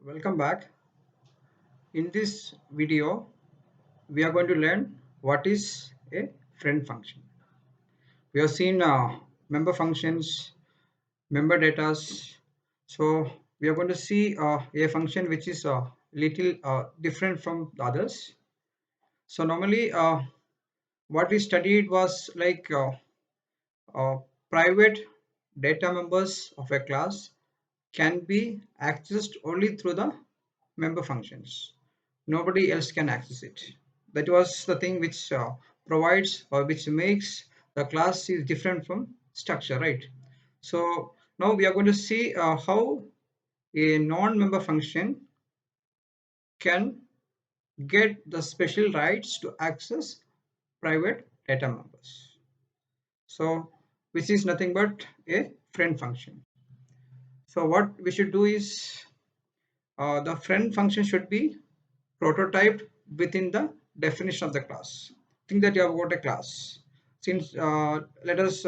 Welcome back. In this video, we are going to learn what is a friend function. We have seen member functions, member datas. So we are going to see a function which is a little different from the others. So normally, what we studied was like uh, private data members of a class can be accessed only through the member functions. Nobody else can access it. That was the thing which provides or which makes the class is different from structure, right? So now we are going to see how a non-member function can get the special rights to access private data members. So which is nothing but a friend function. So what we should do is the friend function should be prototyped within the definition of the class. Think that you have got a class. Since let us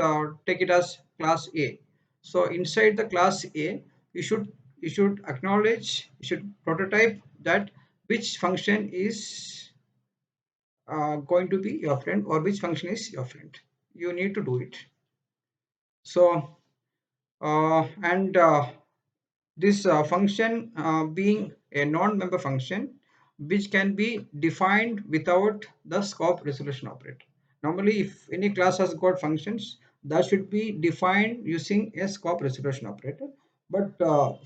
take it as class A. So inside the class A, you should acknowledge, you should prototype that which function is going to be your friend or which function is your friend. You need to do it. So and this function being a non-member function which can be defined without the scope resolution operator. Normally, if any class has got functions, that should be defined using a scope resolution operator. But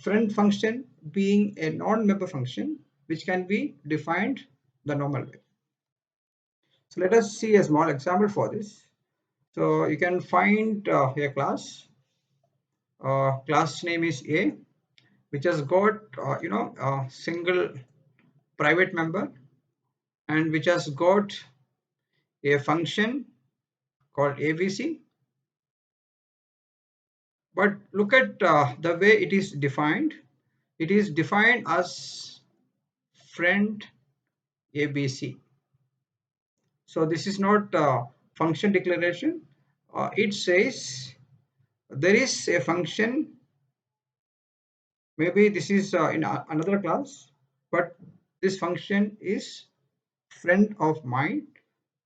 friend function being a non-member function which can be defined the normal way. So let us see a small example for this. So you can find a class. Class name is A, which has got a single private member and which has got a function called ABC. But look at the way it is defined. It is defined as friend ABC. So this is not function declaration. It says there is a function. Maybe this is in another class, but this function is friend of mine.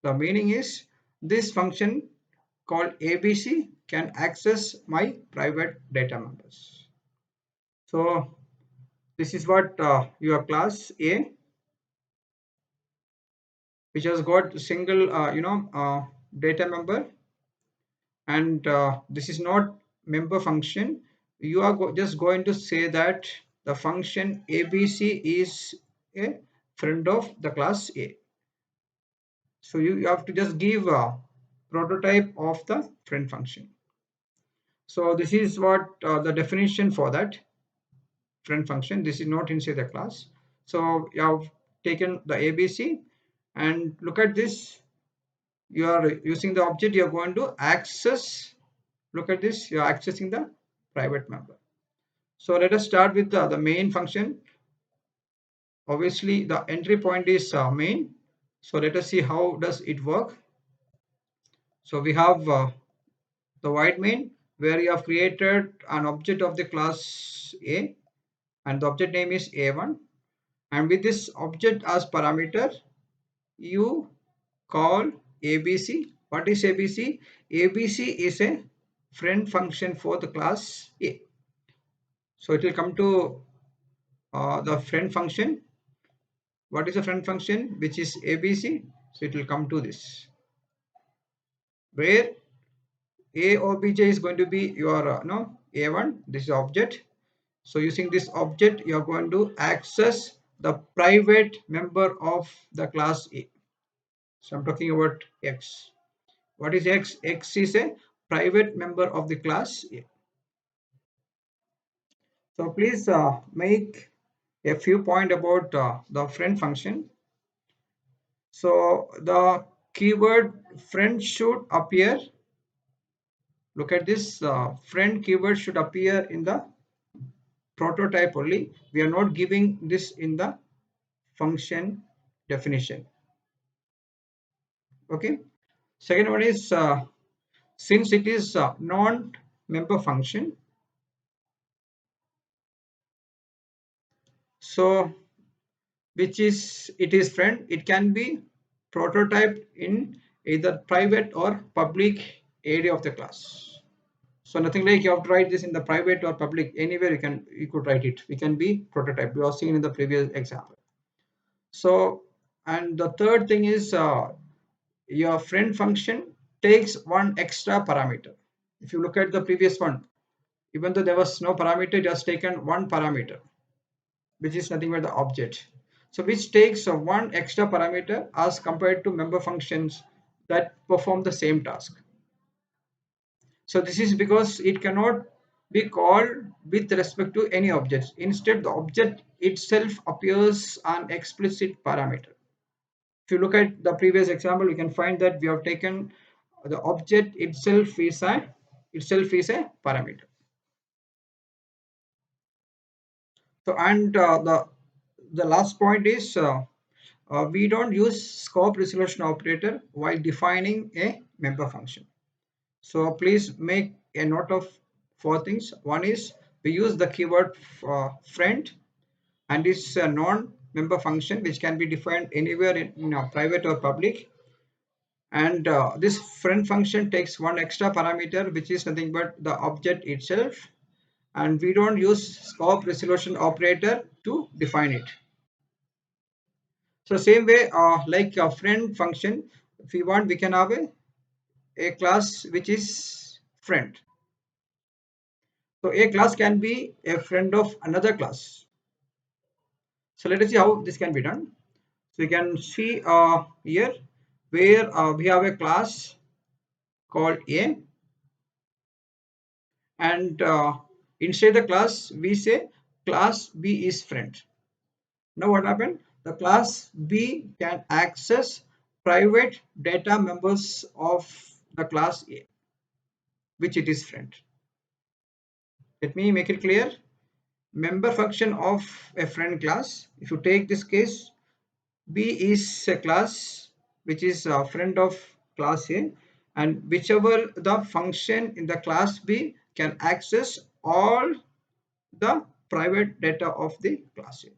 The meaning is this function called ABC can access my private data members. So this is what your class A, which has got single data member, and this is not member function. You are just going to say that the function ABC is a friend of the class A. So you have to just give a prototype of the friend function. So this is what the definition for that friend function. This is not inside the class. So you have taken the ABC and look at this. You are using the object. You are going to access. Look at this. You are accessing the private member. So let us start with the main function. Obviously, the entry point is main. So let us see how does it work. So we have the void main where you have created an object of the class A and the object name is A1, and with this object as parameter you call ABC. What is ABC? ABC is a friend function for the class A. So it will come to the friend function. What is a friend function which is ABC? So it will come to this where A obj is going to be your no A1. This is object. So using this object, you are going to access the private member of the class A. So I'm talking about X. What is X? X is a private member of the class A. So please make a few point about the friend function. So the keyword friend should appear. Look at this. Friend keyword should appear in the prototype only. We are not giving this in the function definition. Okay. Second one is since it is a non-member function, So which is it is friend, it can be prototyped in either private or public area of the class. So nothing like you have to write this in the private or public, anywhere you could write it. We can be prototype. We have seen in the previous example. So, and the third thing is your friend function takes one extra parameter. If you look at the previous one, even though there was no parameter, it has taken one parameter, which is nothing but the object. So which takes one extra parameter as compared to member functions that perform the same task. So this is because it cannot be called with respect to any objects. Instead, the object itself appears an explicit parameter. If you look at the previous example, you can find that we have taken the object itself is a parameter. So and the last point is we don't use scope resolution operator while defining a member function. So please make a note of four things. One is we use the keyword friend, and it's a non-member function which can be defined anywhere in private or public. And this friend function takes one extra parameter, which is nothing but the object itself. And we don't use scope resolution operator to define it. So same way, like a friend function, if we want, we can have a class which is friend. So a class can be a friend of another class. So let us see how this can be done. So you can see here where we have a class called A, and inside the class we say class B is friend. Now what happened? The class B can access private data members of the class A, which it is friend. Let me make it clear. Member function of a friend class. If you take this case, B is a class which is a friend of class A, and whichever the function in the class B can access all the private data of the class A.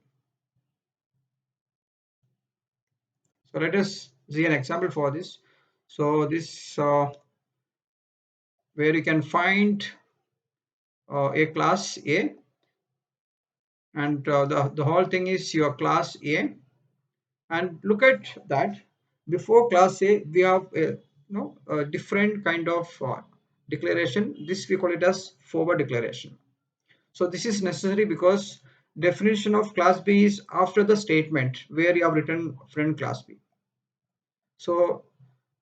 So let us see an example for this. So this where you can find a class A, and the whole thing is your class A. And look at that, before class A we have a different kind of declaration. This we call it as forward declaration. So this is necessary because definition of class B is after the statement where you have written friend class B. So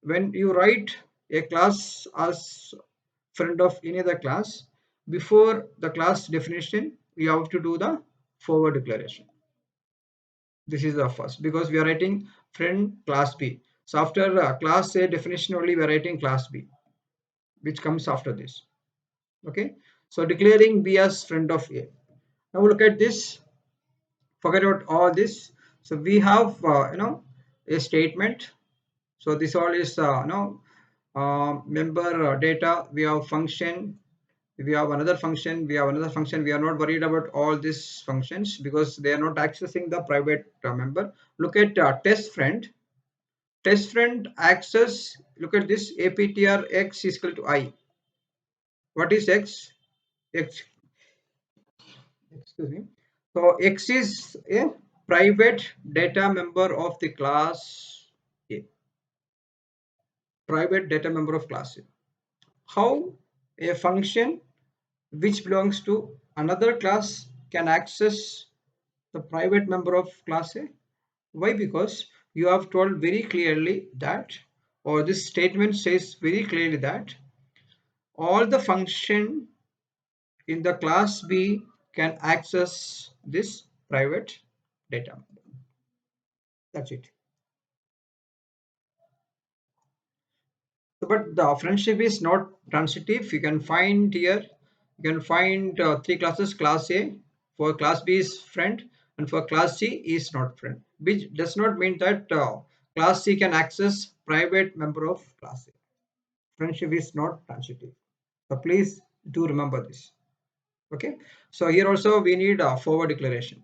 when you write a class as friend of any other class, before the class definition you have to do the forward declaration. This is the first, because we are writing friend class B. So after class A definition only we are writing class B, which comes after this. Okay, so declaring B as friend of A. Now look at this. Forget about all this. So we have a statement. So this all is member data. We have function. We have another function. We have another function. We are not worried about all these functions because they are not accessing the private member. Look at test friend. Test friend access. Look at this. APTR x is equal to I. What is x? X. Excuse me. So X is a private data member of the class A. Private data member of class A. How a function which belongs to another class can access the private member of class A? Why? Because you have told very clearly that, or this statement says very clearly that all the function in the class B can access this private data. That's it. So, but the friendship is not transitive. You can find here, you can find three classes. Class A for class B is friend, and for class C is not friend, which does not mean that class C can access private member of class A. Friendship is not transitive. So please do remember this. Okay. So here also we need a forward declaration.